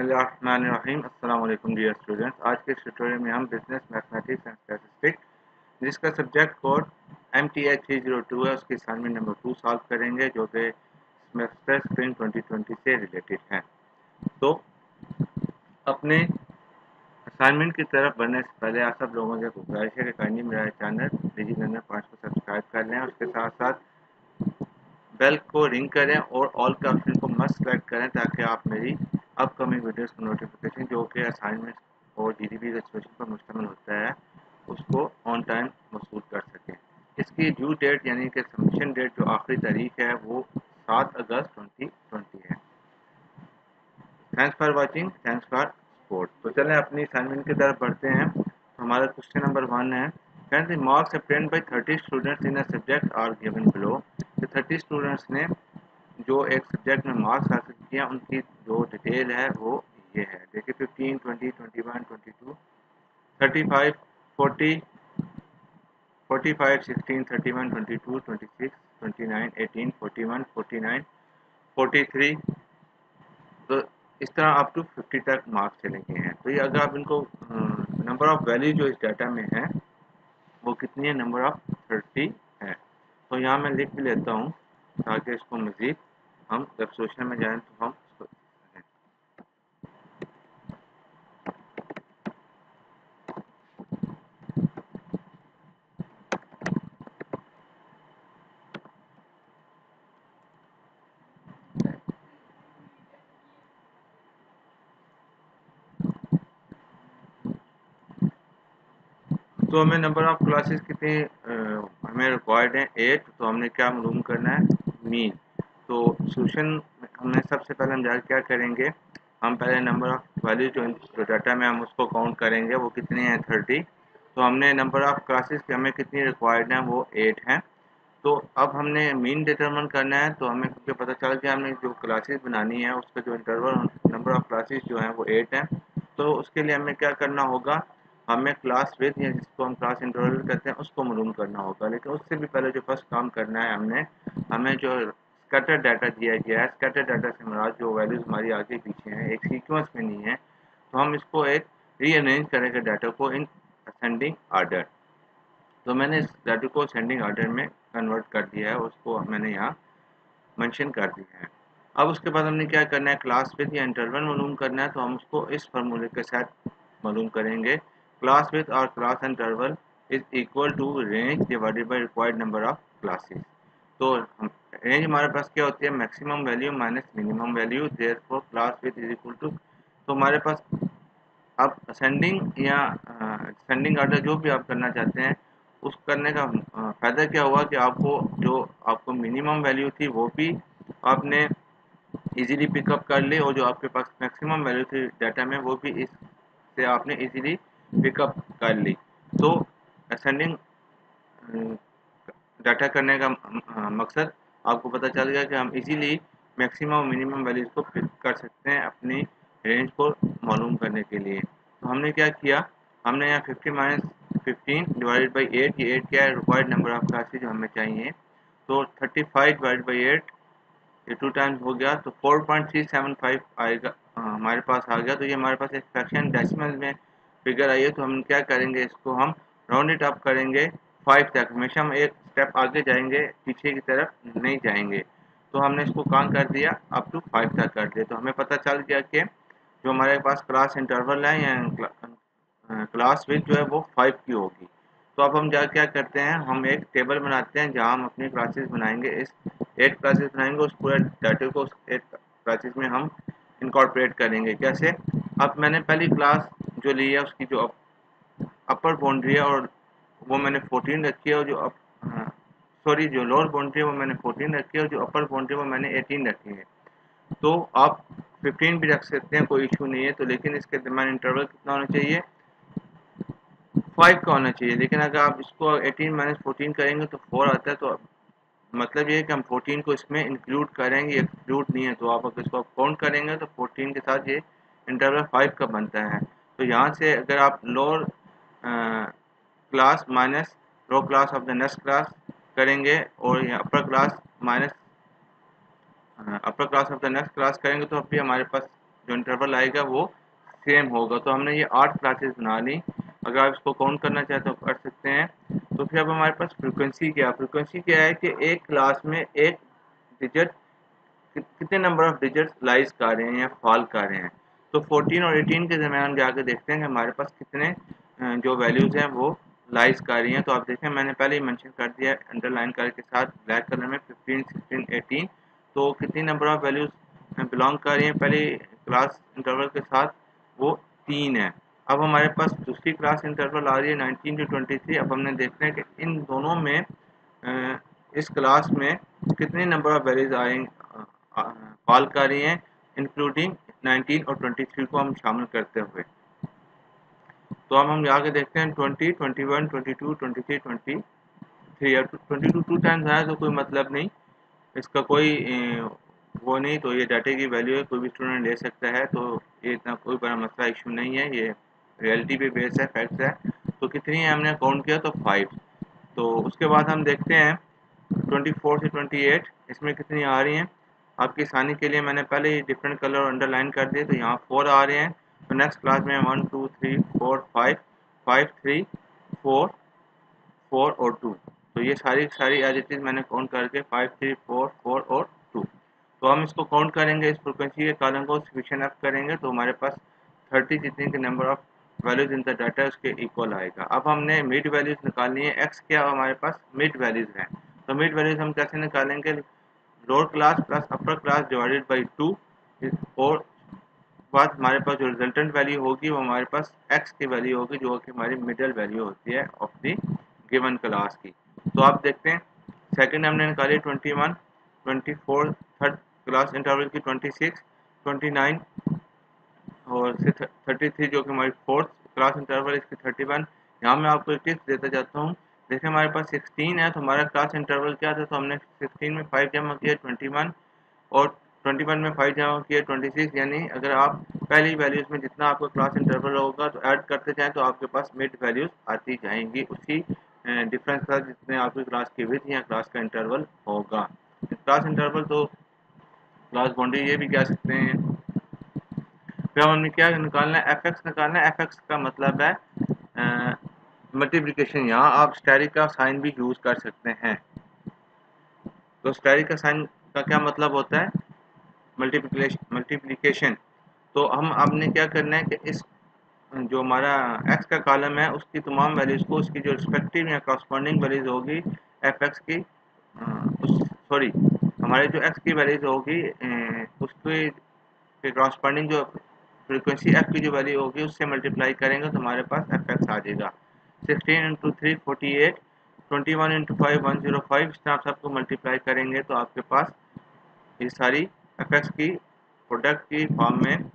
बिस्मिल्लाहिर्रहमानिर्रहीम। अस्सलाम वालेकुम डियर स्टूडेंट्स। आज के ट्यूटोरियल में हम बिजनेस मैथमेटिक्स एंड स्टैटिस्टिक्स जिसका सब्जेक्ट कोड MTI 302 है उसकी असाइनमेंट नंबर 2 सॉल्व करेंगे जो कि सेमेस्टर स्प्रिंग 2020 से रिलेटेड है। तो अपने असाइनमेंट की तरफ बढ़ने से पहले आप सब लोगों से गुजारिश है कि काइंडली मेरा चैनल डिजिटल 5 को सब्सक्राइब कर लें, उसके साथ साथ बेल को रिंग करें और ऑल के ऑप्शन को मस्ट सेलेक्ट करें ताकि आप मेरी अपकमिंग वीडियोस की नोटिफिकेशन जो कि असाइनमेंट और जीडीपी रजिस्ट्रेशन पर मुश्तमिल होता है उसको ऑन टाइम मसूल कर सकें। इसकी ड्यू डेट यानी कि सबमिशन डेट जो आखिरी तारीख है वो 7 अगस्त 2020 है। Thanks for watching, thanks for support. तो चलें अपनी असाइनमेंट की तरफ बढ़ते हैं। तो हमारा क्वेश्चन नंबर 1 है, can the marks obtained by 30 students in a subject are given below. तो 30 स्टूडेंट्स ने जो एक सब्जेक्ट में मार्क्स हासिल किया उनकी जो डिटेल है वो ये है। देखिए 15, 20, 21, 22, 35, 40, 45, 16, 31, 22, 26, 29, 18, 41, 49, 43, तो इस तरह अप टू 50 तक मार्क्स चले गए हैं। तो ये अगर आप इनको नंबर ऑफ वैल्यू जो इस डाटा में है वो कितनी है, नंबर ऑफ 30 है। तो यहाँ मैं लिख भी लेता हूँ ताकि इसको मज़ीद हम जब सोचने में जाएं तो हम इसको तो हमें नंबर ऑफ क्लासेस कितने हमें रिक्वायर्ड है 8। तो हमने क्या मालूम करना है, मीन। तो सोल्यूशन हमने सबसे पहले हम जाकर क्या करेंगे, हम पहले नंबर ऑफ वैल्यू जो डाटा में हम उसको काउंट करेंगे वो कितने हैं 30। तो हमने नंबर ऑफ क्लासेस की हमें कितनी रिक्वायर्ड हैं वो 8 हैं। तो अब हमने मीन डिटरमिन करना है। तो हमें क्योंकि पता चल गया हमने जो क्लासेस बनानी है उसका जो इंटरवल नंबर ऑफ क्लासेस जो हैं वो 8 हैं। तो उसके लिए हमें क्या करना होगा, हमें क्लास विथ या जिसको हम क्लास इंटरवल कहते हैं उसको मालूम करना होगा। लेकिन उससे भी पहले जो फर्स्ट काम करना है हमें जो स्कैटर डाटा दिया गया है, स्कैटर डाटा से मुराद जो वैल्यूज हमारी आगे पीछे हैं एक सीक्वेंस में नहीं है, तो हम इसको एक रीअरेंज करेंगे डाटा को इन असेंडिंग आर्डर। तो मैंने इस डाटा को असेंडिंग आर्डर में कन्वर्ट कर दिया है, उसको मैंने यहाँ मेंशन कर दिया है। अब उसके बाद हमने क्या करना है, क्लास विथ या इंटरवल मालूम करना है। तो हम उसको इस फार्मूले के साथ मालूम करेंगे, क्लास विथ और class interval is equal to range divided by required number of classes. तो रेंज हमारे पास क्या होती है, maximum value minus minimum value, therefore class width is equal to. तो हमारे पास अब असेंडिंग या असेंडिंग आर्डर जो भी आप करना चाहते हैं उस करने का फ़ायदा क्या हुआ कि आपको जो आपको मिनिमम वैल्यू थी वो भी आपने इजीली पिकअप कर ली और जो आपके पास मैक्सिमम वैल्यू थी डाटा में वो भी इससे आपने इजीली पिकअप कर ली। तो असेंडिंग डाटा करने का मकसद आपको पता चल गया कि हम इजीली मैक्सिमम और मिनिमम वैल्यूज को पिक कर सकते हैं अपनी रेंज को मालूम करने के लिए। तो हमने क्या किया, हमने यहाँ 50 माइनस 15 डिवाइडेड बाई 8, ये 8 क्या है, रिक्वायर्ड नंबर ऑफ क्लासेज जो हमें चाहिए। तो 35 डिवाइडेड बाई 8, ये 2 टाइम्स हो गया तो 4.375 आएगा, हमारे पास आ गया। तो ये हमारे पास एक फ्रैक्शन डेसिमल में फिगर आई है। तो हम क्या करेंगे, इसको हम राउंड इट अप करेंगे 5 तक। हमेशा हम एक स्टेप आगे जाएंगे, पीछे की तरफ नहीं जाएंगे। तो हमने इसको कहाँ कर दिया, अप टू 5 तक कर दिया। तो हमें पता चल गया कि जो हमारे पास क्लास इंटरवल है या क्लास विथ जो है वो 5 की होगी। तो अब हम क्या करते हैं, हम एक टेबल बनाते हैं जहाँ हम अपनी क्लासेस बनाएंगे। इस 8 क्लासेस बनाएंगे, उस पूरे डाटे को उस 8 क्लासेस में हम इनकॉर्पोरेट करेंगे। कैसे, अब मैंने पहली क्लास जो ली है उसकी जो अपर बाउंड्री है और वो मैंने 14 रखी है, और जो सॉरी जो लोअर बाउंड्री है वो मैंने 14 रखी है और जो अपर बाउंड्री है वो मैंने 18 रखी है। तो आप 15 भी रख सकते हैं, कोई इशू नहीं है। तो लेकिन इसके दरमियान इंटरवल कितना होना चाहिए, 5 का होना चाहिए। लेकिन अगर आप इसको 18 माइनस 14 करेंगे तो 4 आता है। तो मतलब ये है कि हम 14 को इसमें इंक्लूड करेंगे, एक्सक्लूड नहीं है। तो आप अगर इसको काउंट करेंगे तो 14 के साथ ये इंटरवल 5 का बनता है। तो यहाँ से अगर आप lower class minus low class of the next class करेंगे और यहाँ upper class minus upper class of the next class करेंगे तो अभी हमारे पास जो इंटरवल आएगा वो सेम होगा। तो हमने ये 8 क्लासेस बना ली। अगर आप इसको काउंट करना चाहें तो कर सकते हैं। तो फिर अब हमारे पास फ्रीक्वेंसी क्या है कि एक क्लास में एक डिजिट कितने नंबर ऑफ डिजिट्स लाइज कर रहे हैं या फॉल कर रहे हैं। तो 14 और 18 के दरमियान जाकर देखते हैं कि हमारे पास कितने जो वैल्यूज़ हैं वो लाइज कर रही हैं। तो आप देखें मैंने पहले ही मेंशन कर दिया है अंडरलाइन करके साथ ब्लैक कलर में 15, 16, 18। तो कितनी नंबर ऑफ वैल्यूज़ बिलोंग कर रही हैं पहले क्लास इंटरवल के साथ, वो 3 है। अब हमारे पास दूसरी क्लास इंटरवल आ रही है 19 टू 23। अब हमने देखना है कि इन दोनों में इस क्लास में कितने नंबर ऑफ वैल्यूज कॉल कर रही हैं इंक्लूडिंग 19 और 23 को हम शामिल करते हुए। तो अब हम आगे देखते हैं 20, 21, 22, 23, 23। अब 22 टू टाइम्स आया तो कोई मतलब नहीं, इसका कोई वो नहीं। तो ये डाटे की वैल्यू है, कोई भी स्टूडेंट ले सकता है। तो ये इतना कोई बड़ा मसला इशू नहीं है, ये रियलिटी पे बेस है, फैक्ट्स है। तो कितनी है हमने काउंट किया तो 5। तो उसके बाद हम देखते हैं 24 से 28 इसमें कितनी आ रही हैं। आपकी आसानी के लिए मैंने पहले ही डिफरेंट कलर अंडरलाइन कर दिए। तो यहाँ 4 आ रहे हैं। तो नेक्स्ट क्लास में 1, 2, 3, 4, 5, 5, 3, 4, 4 और 2। तो ये सारी एज इट इज मैंने काउंट करके 5, 3, 4, 4 और 2। तो हम इसको काउंट करेंगे, इस फ्रिक्वेंसी के कॉलम को सफिशिएंट एफ करेंगे तो हमारे पास 30 जितने के number of values in the data उसके इक्वल आएगा। अब हमने मिड वैल्यूज निकालनी है। एक्स क्या हमारे पास मिड वैल्यूज हैं। तो मिड वैल्यूज हम कैसे निकालेंगे, lower class plus upper class divided by 2। और बाद हमारे पास जो रिजल्टेंट वैल्यू होगी वो हमारे पास एक्स की वैल्यू होगी, जो कि हमारी मिडल वैल्यू होती है ऑफ द गिवन क्लास की। तो आप देखते हैं सेकंड हमने निकाली 21, 24 थर्ड क्लास इंटरवल की 26, 29 और 33 जो कि हमारी फोर्थ क्लास इंटरवल इसकी 31। यहाँ मैं आपको एक टिप्स देता जाता हूँ। जैसे हमारे पास 16 है तो हमारा क्लास इंटरवल क्या था, तो हमने 16 में 5 जमा किया 21 और 21 में 5 जमा किया 26। यानी अगर आप पहली वैल्यूज में जितना आपका क्लास इंटरवल होगा तो ऐड करते जाएं तो आपके पास मिड वैल्यूज आती जाएंगी उसी डिफरेंस का जितने आपकी क्लास की विड्थ या क्लास का इंटरवल होगा। क्लास इंटरवल तो क्लास बाउंड्री ये भी कह सकते हैं। फिर हमने क्या निकालना है, एफ एक्स निकालना है। एफ एक्स का मतलब है मल्टीप्लिकेशन। यहाँ आप स्टेरिक का साइन भी यूज कर सकते हैं। तो स्टेरिक का साइन का क्या मतलब होता है, मल्टीप्लिकेशन। तो हम आपने क्या करना है कि इस जो हमारा एक्स का कॉलम है उसकी तमाम वैल्यूज को उसकी जो रिस्पेक्टिव या कॉरस्पॉन्डिंग वैल्यूज होगी एफ एक्स की, सॉरी हमारे जो एक्स की वैल्यूज होगी उसकी कॉरस्पॉन्डिंग जो फ्रीक्वेंसी एफ की जो वैल्यू होगी उससे मल्टीप्लाई करेंगे तो हमारे पास एफ एक्स आ जाएगा। 16 इंटू 3 48, 21 इंटू 5 105। इस तरह आप सबको मल्टीप्लाई करेंगे तो आपके पास ये सारी एफ एक्स की प्रोडक्ट की फॉर्म में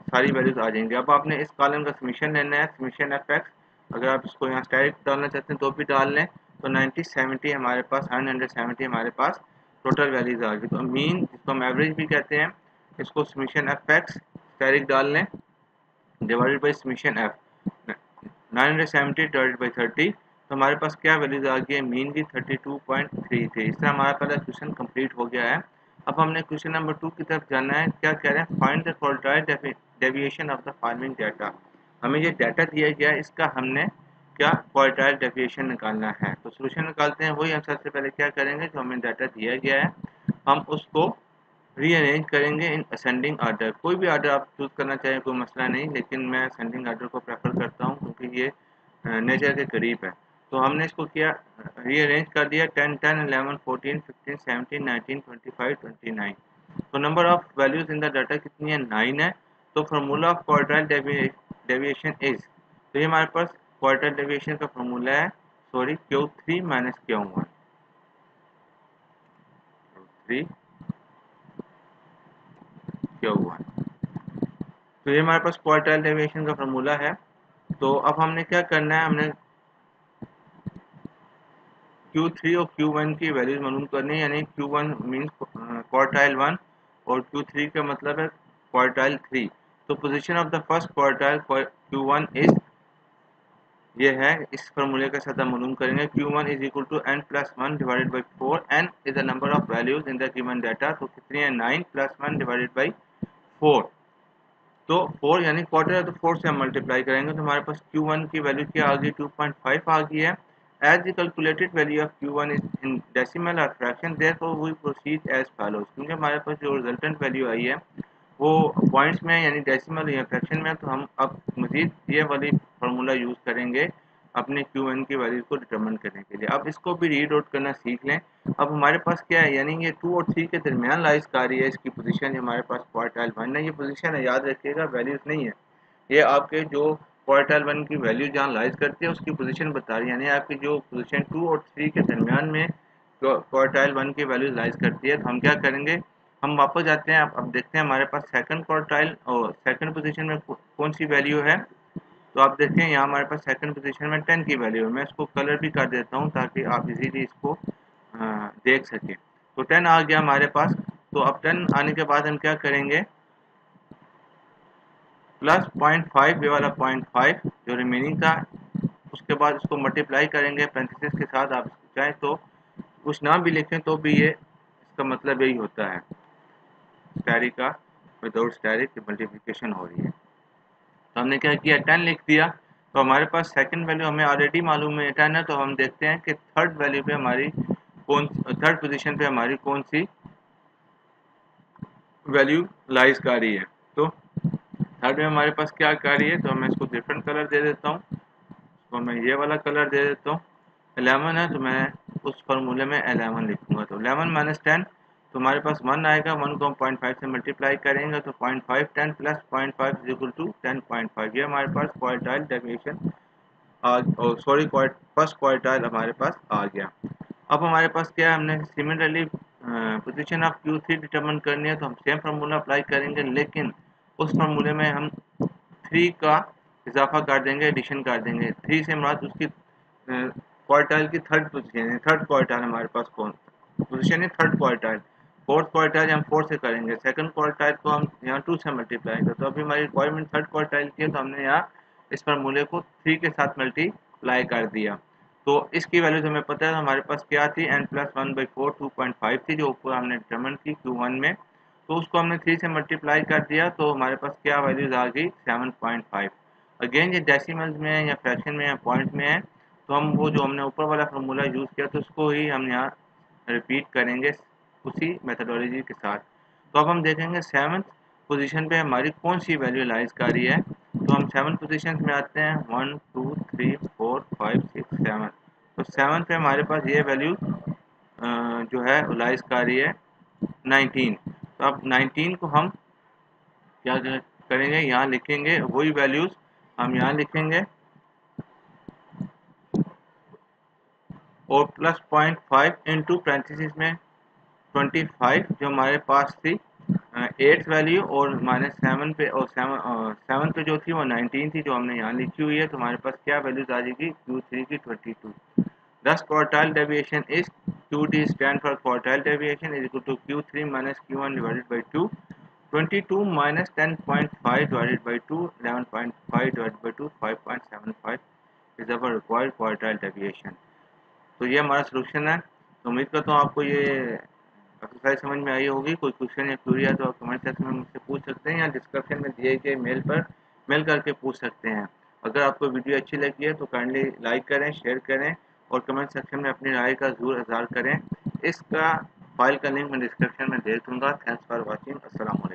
सारी वैल्यूज आ जाएंगी। अब आपने इस कॉलम का समीशन लेना है, समीशन एफ एक्स। अगर आप इसको यहाँ डायरेक्ट डालना चाहते हैं तो भी डाल लें। तो 90, 70 हमारे पास 170 हमारे पास टोटल वैल्यूज आ गई। तो मीन जिसको हम एवरेज भी कहते हैं, इसको समीशन एफ एक्स डायरेक्ट डाल लें divided by summation F 970 divided by 30। तो हमारे पास क्या वैल्यूज आ गई है, मीन की 32.33। इस तरह हमारा पहला क्वेश्चन कंप्लीट हो गया है। अब हमने क्वेश्चन नंबर 2 की तरफ जाना है। क्या कह रहे हैं, find the quartile deviation of the following data. हमें ये डाटा दिया गया है, इसका हमने क्या क्वार्टाइल डेविएशन निकालना है। तो सोल्यूशन निकालते हैं। वही हम सबसे पहले क्या करेंगे, जो हमें डाटा दिया गया है हम उसको रीअरेंज करेंगे इन असेंडिंग आर्डर। कोई भी आर्डर आप चूज करना चाहें कोई मसला नहीं, लेकिन मैं असेंडिंग आर्डर को प्रेफर करता हूँ क्योंकि ये नेचर के करीब है। तो हमने इसको किया रीअरेंज कर दिया 10, 10, 11, 14, 15, 17, 19, 25, 29। तो number of values in the data कितनी है, 9 है। तो formula of quartile deviation is, तो ये हमारे पास क्वार्टाइल डेविएशन का फार्मूला है, sorry Q3 minus Q1, 3 Q1। तो ये हमारे पास क्वार्टाइल डेविएशन का फार्मूला है। तो अब हमने क्या करना है, हमने Q3 और Q1 की वैल्यूज मालूम करनी है। यानी Q1 मीन्स क्वार्टाइल 1 और Q3 का मतलब है क्वार्टाइल 3। तो position of the first quartile Q1 is, ये है, इस फार्मूले का साथ मालूम करेंगे। Q1 is equal to n plus 1 divided by 4। n is the number of values in the given data. तो कितनी है, 9 प्लस 1 डिवाइडेड बाई 4, तो 4 यानी क्वार्टर है तो 4 से हम मल्टीप्लाई करेंगे तो हमारे पास Q1 की वैल्यू क्या आ गई, 2.5 आ गई है। As the calculated value of Q1 is in decimal और fraction, therefore we proceed as follows. क्योंकि हमारे पास जो रिजल्टेंट वैल्यू आई है वो पॉइंट्स में यानी डेसिमल या फ्रैक्शन में, तो हम अब मजीद ये वाली फार्मूला यूज़ करेंगे अपने Q1 की वैल्यू को डिटरमिन करने के लिए। अब इसको भी रीड आउट करना सीख लें। अब हमारे पास क्या है, यानी ये 2 और 3 के दरमियान लाइज कर रही है इसकी पोजीशन, हमारे पास क्वार्टाइल 1 है, ये पोजीशन है, याद रखिएगा, वैल्यूज नहीं है। ये आपके जो क्वार्टाइल 1 की वैल्यू जहाँ लाइज करती है उसकी पोजीशन बता रही है, यानी आपकी जो पोजीशन 2 और 3 के दरमियान में क्वार्टाइल 1 की वैल्यू लाइज करती है। तो हम क्या करेंगे, हम वापस जाते हैं। अब देखते हैं हमारे पास सेकंड क्वार्टाइल और सेकंड पोजीशन में कौन सी वैल्यू है। तो आप देखें यहाँ हमारे पास सेकंड पोजीशन में 10 की वैल्यू है। मैं इसको कलर भी कर देता हूँ ताकि आप इजीली इसको देख सकें। तो 10 आ गया हमारे पास। तो अब 10 आने के बाद हम क्या करेंगे, प्लस 0.5 ये वाला 0.5 जो रिमेनिंग था, उसके बाद इसको मल्टीप्लाई करेंगे पैरेंथेसिस के साथ। आप इसको चाहें तो कुछ ना भी लिखें तो भी ये इसका मतलब यही होता है, स्टैरिक का विदाउट स्टैरिक मल्टीप्लिकेशन हो रही है। तो हमने क्या किया, 10 लिख दिया। तो हमारे पास सेकंड वैल्यू हमें ऑलरेडी मालूम है 10 है। तो हम देखते हैं कि थर्ड वैल्यू पे हमारी थर्ड पोजीशन पे हमारी कौन सी वैल्यू लाइज कर रही है। तो थर्ड में हमारे पास क्या कर रही है, तो मैं इसको डिफरेंट कलर दे देता हूँ। तो मैं ये वाला कलर दे देता हूँ। 11 है तो मैं उस फार्मूले में 11 लिखूंगा। तो 11 माइनस 10, तो हमारे पास 1 आएगा। 1 को हम 0.5 से मल्टीप्लाई करेंगे तो 0.5 10 प्लस 0.5 इज इक्वल टू 10.5। ये हमारे पास quartile deviation sorry first quartile हमारे पास आ गया। अब हमारे पास क्या है, हमने similarly position of Q3 determine करनी है। तो हम सेम फार्मूला अप्लाई करेंगे, लेकिन उस फार्मूले में हम 3 का इजाफा कर देंगे, एडिशन कर देंगे। 3 से मुराद उसकी क्वार्टाइल की थर्ड पोजीशन है। थर्ड क्वार्टाइल हमारे पास कौन पोजीशन है, थर्ड क्वार्टाइल। फोर्थ क्वार्टाइल हम 4 से करेंगे, सेकंड क्वार्टाइल को हम यहाँ 2 से मल्टीप्लाई करें। तो अभी हमारी रिक्वायरमेंट थर्ड क्वार्टाइल की है, तो हमने यहाँ इस फार्मूले को 3 के साथ मल्टीप्लाई कर दिया। तो इसकी वैल्यू हमें पता है हमारे पास क्या थी, n प्लस 1/4 2.5 थी, जो ऊपर हमने डिटरमिन की Q1 में। तो उसको हमने 3 से मल्टीप्लाई कर दिया, तो हमारे पास क्या वैल्यूज आ गई, 7.5। अगेन ये डेसिमल्स में है या फ्रैक्शन में या पॉइंट में है, तो हम वो जो हमने ऊपर वाला फार्मूला यूज़ किया तो उसको ही हम यहाँ रिपीट करेंगे उसी मेथडोलॉजी के साथ। तो अब हम देखेंगे सेवन्थ पोजीशन पे हमारी कौन सी वैल्यू लाइज कर रही है। तो हम 7 पोजीशन में आते हैं, 1 2 3 4 5 6 7। तो 7 पे हमारे पास ये वैल्यू जो है लाइज कर रही है 19। तो अब 19 को हम क्या करेंगे, यहाँ लिखेंगे वही वैल्यूज हम यहाँ लिखेंगे और प्लस 0.5 इंटू पैरेंथेसिस में 25 जो हमारे पास थी 8th वैल्यू, और माइनस 7 पे, और 7 पे जो थी वो 19 थी जो हमने यहाँ लिखी हुई है। तो हमारे पास क्या वैल्यूज आ जाएगी, Q3 की 22। Thus quartile deviation is QD stand for quartile deviation is equal to Q3 minus Q1 divided by 2. 22 minus 10.5 divided by 2, 11.5 divided by 2, 5.75 is our required quartile deviation. तो ये हमारा सोल्यूशन है। तो उम्मीद करता हूँ आपको ये एक्सरसाइज समझ में आई होगी। कोई क्वेश्चन या क्वेरी है तो आप कमेंट सेक्शन में मुझसे पूछ सकते हैं या डिस्क्रिप्शन में दिए गए मेल पर मेल करके पूछ सकते हैं। अगर आपको वीडियो अच्छी लगी है तो काइंडली लाइक करें, शेयर करें और कमेंट सेक्शन में अपनी राय का ज़रूर इज़हार करें। इसका फाइल का लिंक मैं डिस्क्रिप्शन में दे दूँगा। Thanks for watching. अस्सलाम वालेकुम।